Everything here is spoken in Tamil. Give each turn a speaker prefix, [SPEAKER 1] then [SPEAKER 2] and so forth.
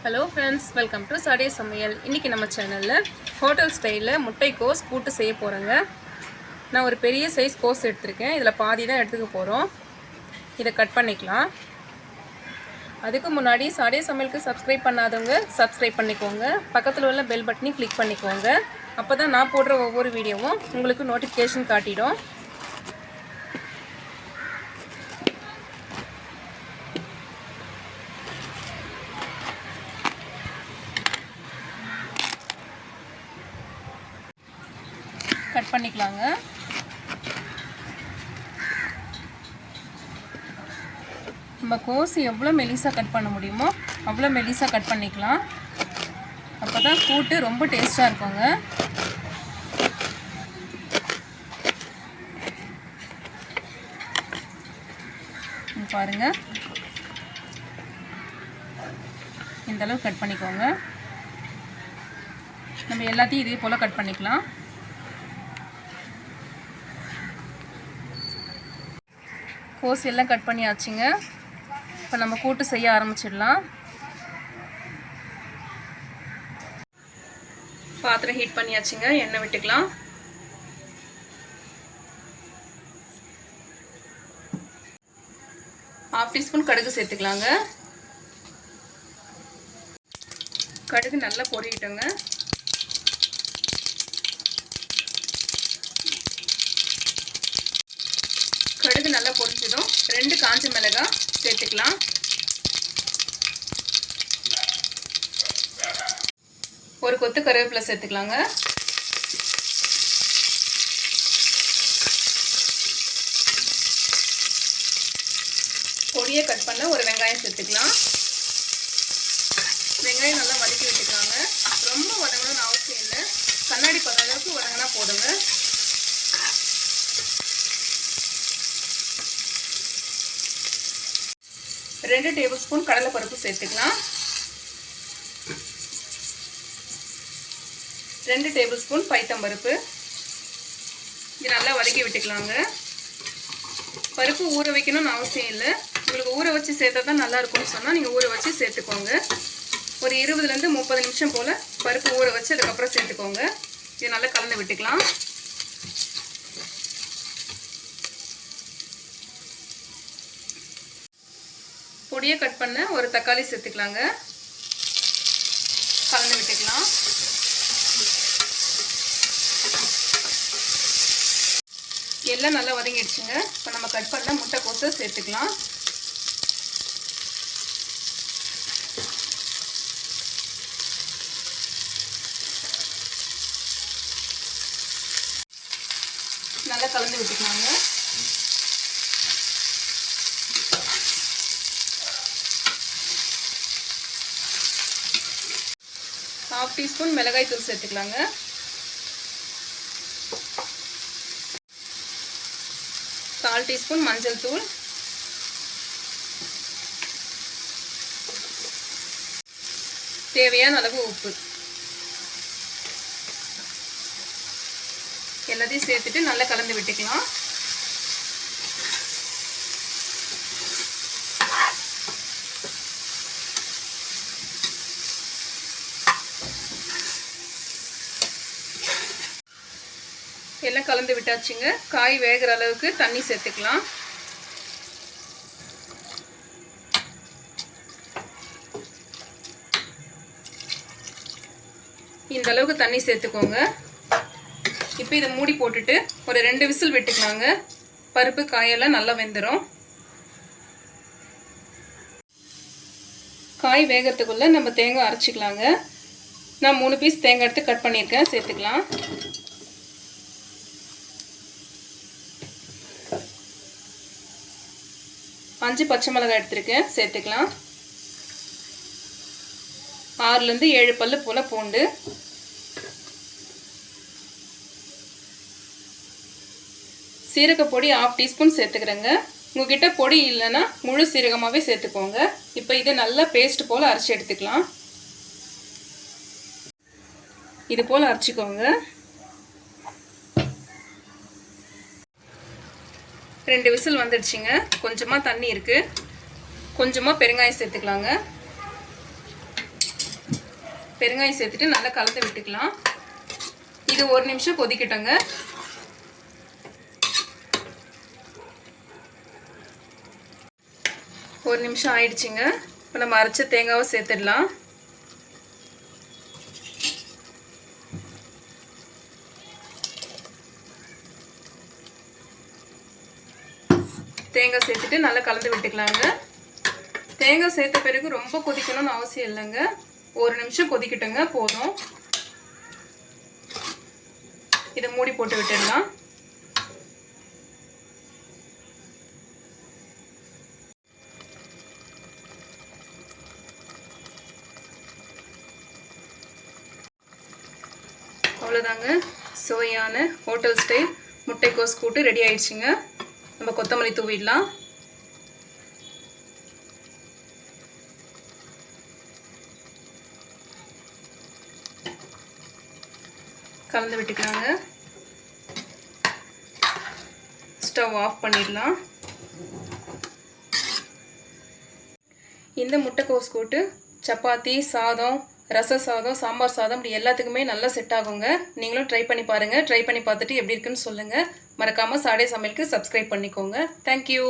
[SPEAKER 1] ஹலோ ஃப்ரெண்ட்ஸ், வெல்கம் டு சாடே சமையல். இன்றைக்கி நம்ம சேனலில் ஹோட்டல் ஸ்டைலில் முட்டைக்கோஸ் கூட்டு செய்ய போகிறேங்க. நான் ஒரு பெரிய சைஸ் கோஸ் எடுத்திருக்கேன். இதில் பாதி தான் எடுத்துக்க போகிறோம். இதை கட் பண்ணிக்கலாம். அதுக்கு முன்னாடி சாடே சமையலுக்கு சப்ஸ்கிரைப் பண்ணாதவங்க சப்ஸ்கிரைப் பண்ணிக்கோங்க. பக்கத்தில் உள்ள பெல் பட்டனையும் கிளிக் பண்ணிக்கோங்க. அப்போ தான் நான் போடுற ஒவ்வொரு வீடியோவும் உங்களுக்கு நோட்டிஃபிகேஷன் காட்டிடும். கட் பண்ணிக்கலாங்க. நம்ம கோஸ் எவ்வளோ மெலிசாக கட் பண்ண முடியுமோ அவ்வளோ மெலிசாக கட் பண்ணிக்கலாம். அப்போ தான் கூட்டு ரொம்ப டேஸ்ட்டாக இருக்குங்க. பாருங்கள், இந்தளவு கட் பண்ணிக்கோங்க. நம்ம எல்லாத்தையும் இதே போல் கட் பண்ணிக்கலாம். கோஸ் எல்லாம் கட் பண்ணியாச்சுங்க. இப்போ நம்ம கூட்டு செய்ய ஆரம்பிச்சிடலாம். பாத்திரம் ஹீட் பண்ணியாச்சுங்க. எண்ணெய் விட்டுக்கலாம். ½ டீஸ்பூன் கடுகு சேர்த்துக்கலாங்க. கடுகு நல்லா பொரியிட்டோங்க. கடுகு நல்லா பொரிஞ்சதும் 2 காஞ்ச மிளகாய் சேர்த்துக்கலாம். ஒரு கொத்து கருவேப்பிலை சேர்த்துக்கலாங்க. பொடியை கட் பண்ண ஒரு வெங்காயம் சேர்த்துக்கலாம். வெங்காயம் நல்லா வதக்கி விட்டுக்கலாங்க. ரொம்ப வதங்கணும்னு அவசியம் இல்லை. கண்ணாடி பதம் அளவுக்கு வதங்கினா போடுங்க. ரெண்டு டேபிள் ஸ்பூன் கடலைப்பருப்பு சேர்த்துக்கலாம். 2 டேபிள் ஸ்பூன் பைத்தம்பருப்பு. இது நல்லா வதக்கி விட்டுக்கலாங்க. பருப்பு ஊற வைக்கணும்னு அவசியம் இல்லை. உங்களுக்கு ஊற வச்சு சேர்த்தா தான் நல்லா இருக்கும்னு சொன்னால் நீங்கள் ஊற வச்சு சேர்த்துக்கோங்க. ஒரு 20லேருந்து 30 நிமிஷம் போல் பருப்பு ஊற வச்சு அதுக்கப்புறம் சேர்த்துக்கோங்க. இது நல்லா கலந்து விட்டுக்கலாம். பொடியை கட் பண்ண ஒரு தக்காளி சேர்த்துக்கலாங்க. கலந்து விட்டுக்கலாம். எல்லாம் நல்லா வதங்கிடுச்சுங்க. இப்போ நம்ம கட் பண்ண முட்டைக்கோஸை சேர்த்துக்கலாம். நல்லா கலந்து விட்டுக்கலாங்க. ½ டீஸ்பூன் மிளகாய் தூள் சேர்த்துக்கலாங்க. கால் டீஸ்பூன் மஞ்சள் தூள், தேவையான அளவு உப்பு எல்லாத்தையும் சேர்த்துட்டு நல்லா கலந்து விட்டுக்கலாம். எல்லாம் கலந்து விட்டாச்சுங்க. காய் வேகிற அளவுக்கு தண்ணி சேர்த்துக்கலாம். இந்த அளவுக்கு தண்ணி சேர்த்துக்கோங்க. இப்போ இதை மூடி போட்டுட்டு ஒரு 2 விசில் விட்டுக்கலாங்க. பருப்பு காயெல்லாம் நல்லா வெந்துடும். காய் வேகிறதுக்குள்ளே நம்ம தேங்காய் அரைச்சிக்கலாங்க. நான் 3 பீஸ் தேங்காய் எடுத்து கட் பண்ணியிருக்கேன், சேர்த்துக்கலாம். 5 பச்சை மிளகாய் எடுத்துருக்கேன், சேர்த்துக்கலாம். 6லேருந்து 7 பல்லு போல் பூண்டு, சீரகப்பொடி ½ டீஸ்பூன் சேர்த்துக்கிறேங்க. உங்ககிட்ட பொடி இல்லைன்னா முழு சீரகமாகவே சேர்த்துக்கோங்க. இப்போ இதை நல்லா பேஸ்ட் போல் அரைச்சி எடுத்துக்கலாம். இது போல் அரைச்சிக்கோங்க. 2 விசில் வந்துடுச்சுங்க. கொஞ்சமாக தண்ணி இருக்குது. கொஞ்சமாக பெருங்காயம் சேர்த்துக்கலாங்க. பெருங்காயம் சேர்த்துட்டு நல்லா கலந்து விட்டுக்கலாம். இது 1 நிமிஷம் கொதிக்கட்டுங்க. ஒரு நிமிஷம் ஆயிடுச்சுங்க. இப்போ நம்ம அரைச்ச தேங்காவை சேர்த்துடலாம். தேங்காய் சேர்த்துட்டு நல்லா கலந்து விட்டுக்கலாங்க. தேங்காய் சேர்த்த பிறகு ரொம்ப கொதிக்கணும்னு அவசியம் இல்லைங்க. 1 நிமிஷம் கொதிக்கட்டுங்க போதும். இதை மூடி போட்டு விட்டுடலாம். அவ்வளோதாங்க, சுவையான ஹோட்டல் ஸ்டைல் முட்டைக்கோஸ் கூட்டு ரெடி ஆயிடுச்சுங்க. நம்ம கொத்தமல்லி தூவிடலாம். கலந்து விட்டுக்கலாங்க. ஸ்டவ் ஆஃப் பண்ணிடலாம். இந்த முட்டைக்கோஸ் கூட்டு சப்பாத்தி, சாதம், ரச சாதம், சாம்பார் சாதம் இப்படி எல்லாத்துக்குமே நல்லா செட் ஆகுங்க. நீங்களும் ட்ரை பண்ணி பாருங்கள். ட்ரை பண்ணி பார்த்துட்டு எப்படி இருக்குன்னு சொல்லுங்கள். மறக்காமல் சாடே சமையலுக்கு சப்ஸ்கிரைப் பண்ணிக்கோங்க. தேங்க்யூ.